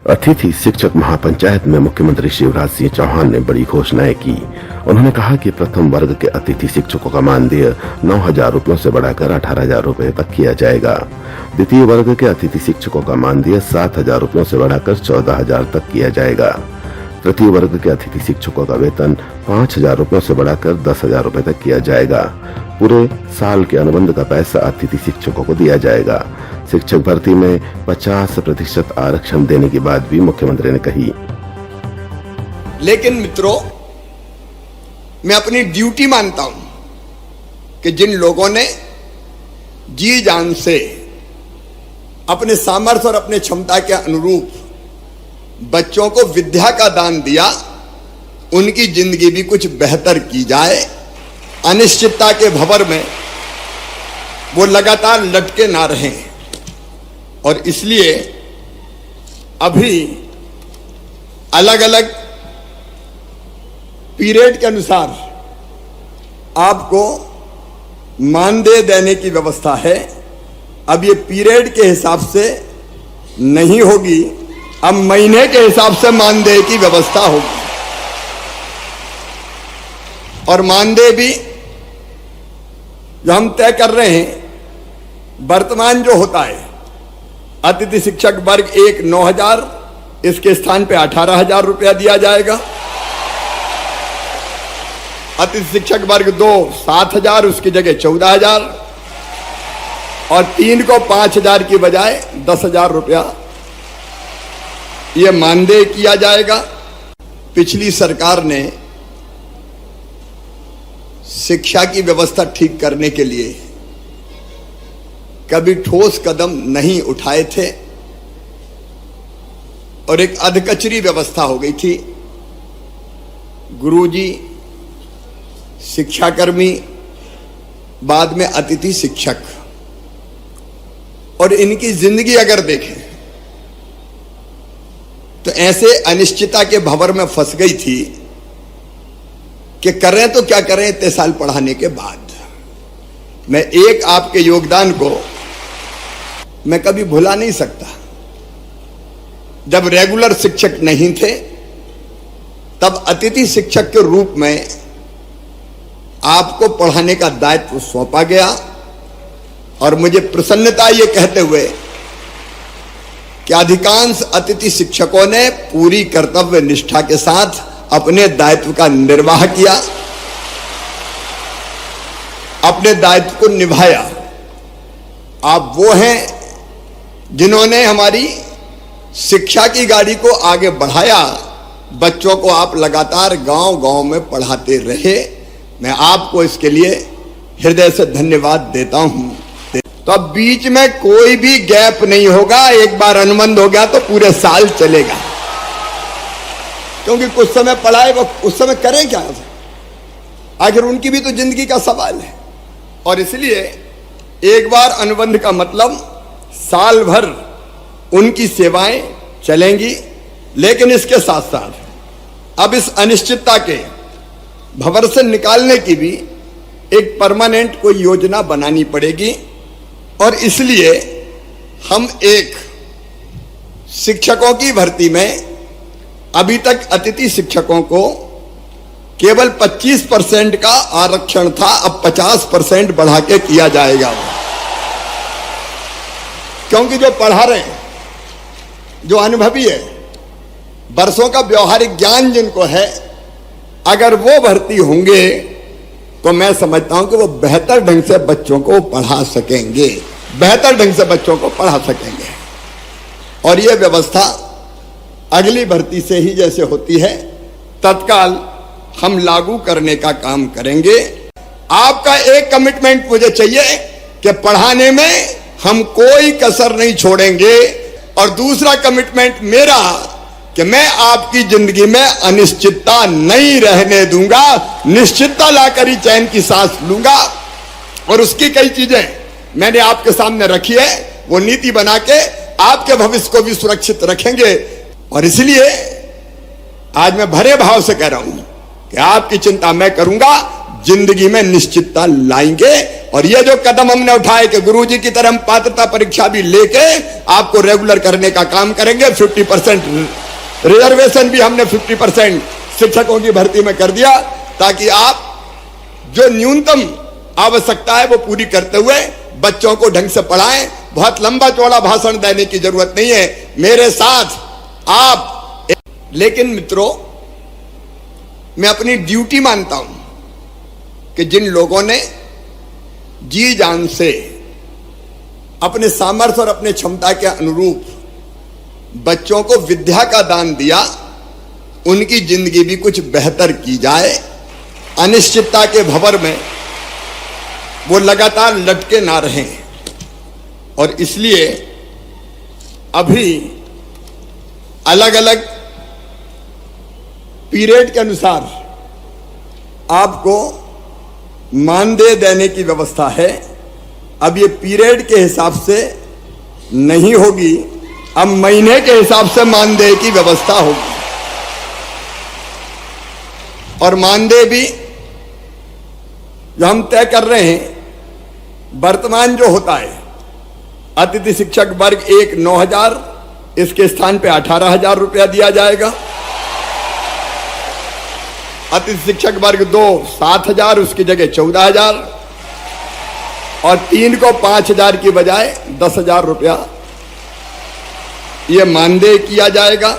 अतिथि शिक्षक महापंचायत में मुख्यमंत्री शिवराज सिंह चौहान ने बड़ी घोषणाएं की। उन्होंने कहा कि प्रथम वर्ग के अतिथि शिक्षकों का मानदेय 9,000 रुपयों से बढ़ाकर 18,000 रुपए तक किया जाएगा। द्वितीय वर्ग के अतिथि शिक्षकों का मानदेय 7,000 रुपयों से बढ़ाकर 14,000 तक किया जाएगा। तृतीय वर्ग के अतिथि शिक्षकों का वेतन 5,000 रुपयों से बढ़ाकर 10,000 रुपए तक किया जाएगा। पूरे साल के अनुबंध का पैसा अतिथि शिक्षकों को दिया जाएगा। शिक्षक भर्ती में 50% आरक्षण देने की बात भी मुख्यमंत्री ने कही। लेकिन मित्रों, मैं अपनी ड्यूटी मानता हूं कि जिन लोगों ने जी जान से अपने सामर्थ्य और अपने क्षमता के अनुरूप बच्चों को विद्या का दान दिया, उनकी जिंदगी भी कुछ बेहतर की जाए। अनिश्चितता के भंवर में वो लगातार लटके ना रहें। और इसलिए अभी अलग अलग पीरियड के अनुसार आपको मानदेय देने की व्यवस्था है। अब ये पीरियड के हिसाब से नहीं होगी, अब महीने के हिसाब से मानदेय की व्यवस्था होगी। और मानदेय भी जो हम तय कर रहे हैं, वर्तमान जो होता है अतिथि शिक्षक वर्ग 1 9,000, इसके स्थान पे 18,000 रुपया दिया जाएगा। अतिथि शिक्षक वर्ग 2 7,000, उसकी जगह 14,000, और 3 को 5,000 की बजाय 10,000 रुपया ये मानदेय किया जाएगा। पिछली सरकार ने शिक्षा की व्यवस्था ठीक करने के लिए कभी ठोस कदम नहीं उठाए थे और एक अधकचरी व्यवस्था हो गई थी। गुरुजी, शिक्षाकर्मी, बाद में अतिथि शिक्षक, और इनकी जिंदगी अगर देखें तो ऐसे अनिश्चितता के भंवर में फंस गई थी कि करें तो क्या करें इतने साल पढ़ाने के बाद। मैं एक आपके योगदान को मैं कभी भुला नहीं सकता। जब रेगुलर शिक्षक नहीं थे, तब अतिथि शिक्षक के रूप में आपको पढ़ाने का दायित्व सौंपा गया, और मुझे प्रसन्नता ये कहते हुए कि अधिकांश अतिथि शिक्षकों ने पूरी कर्तव्य निष्ठा के साथ अपने दायित्व का निर्वाह किया, अपने दायित्व को निभाया। आप वो हैं जिन्होंने हमारी शिक्षा की गाड़ी को आगे बढ़ाया। बच्चों को आप लगातार गांव-गांव में पढ़ाते रहे। मैं आपको इसके लिए हृदय से धन्यवाद देता हूं। तो अब बीच में कोई भी गैप नहीं होगा। एक बार अनुबंध हो गया तो पूरे साल चलेगा, क्योंकि कुछ समय पढ़ाए वो उस समय करें क्या, आखिर उनकी भी तो जिंदगी का सवाल है। और इसलिए एक बार अनुबंध का मतलब साल भर उनकी सेवाएं चलेंगी। लेकिन इसके साथ साथ अब इस अनिश्चितता के भंवर से निकालने की भी एक परमानेंट कोई योजना बनानी पड़ेगी। और इसलिए हम एक शिक्षकों की भर्ती में अभी तक अतिथि शिक्षकों को केवल 25% का आरक्षण था, अब 50% बढ़ा के किया जाएगा। क्योंकि जो पढ़ा रहे हैं, जो अनुभवी है, वर्षों का व्यवहारिक ज्ञान जिनको है, अगर वो भर्ती होंगे तो मैं समझता हूं कि वो बेहतर ढंग से बच्चों को पढ़ा सकेंगे, बेहतर ढंग से बच्चों को पढ़ा सकेंगे। और ये व्यवस्था अगली भर्ती से ही जैसे होती है, तत्काल हम लागू करने का काम करेंगे। आपका एक कमिटमेंट मुझे चाहिए कि पढ़ाने में हम कोई कसर नहीं छोड़ेंगे, और दूसरा कमिटमेंट मेरा कि मैं आपकी जिंदगी में अनिश्चितता नहीं रहने दूंगा, निश्चितता लाकर ही चैन की सांस लूंगा। और उसकी कई चीजें मैंने आपके सामने रखी है, वो नीति बना के आपके भविष्य को भी सुरक्षित रखेंगे। और इसलिए आज मैं भरे भाव से कह रहा हूं कि आपकी चिंता मैं करूंगा, जिंदगी में निश्चितता लाएंगे। और ये जो कदम हमने उठाए कि गुरुजी की तरह हम पात्रता परीक्षा भी लेके आपको रेगुलर करने का काम करेंगे। 50% रिजर्वेशन भी हमने 50% शिक्षकों की भर्ती में कर दिया, ताकि आप जो न्यूनतम आवश्यकता है वो पूरी करते हुए बच्चों को ढंग से पढ़ाएं। बहुत लंबा चौड़ा भाषण देने की जरूरत नहीं है, मेरे साथ आप। लेकिन मित्रों, मैं अपनी ड्यूटी मानता हूं कि जिन लोगों ने जी जान से अपने सामर्थ्य और अपने क्षमता के अनुरूप बच्चों को विद्या का दान दिया, उनकी जिंदगी भी कुछ बेहतर की जाए। अनिश्चितता के भंवर में वो लगातार लटके ना रहें। और इसलिए अभी अलग अलग पीरियड के अनुसार आपको मानदेय देने की व्यवस्था है। अब ये पीरियड के हिसाब से नहीं होगी, अब महीने के हिसाब से मानदेय की व्यवस्था होगी। और मानदेय भी जो हम तय कर रहे हैं, वर्तमान जो होता है अतिथि शिक्षक वर्ग 1 9,000, इसके स्थान पे 18,000 रुपया दिया जाएगा। अतिथि शिक्षक वर्ग 2 7,000, उसकी जगह 14,000, और 3 को 5,000 की बजाय 10,000 रुपया ये मानदेय किया जाएगा।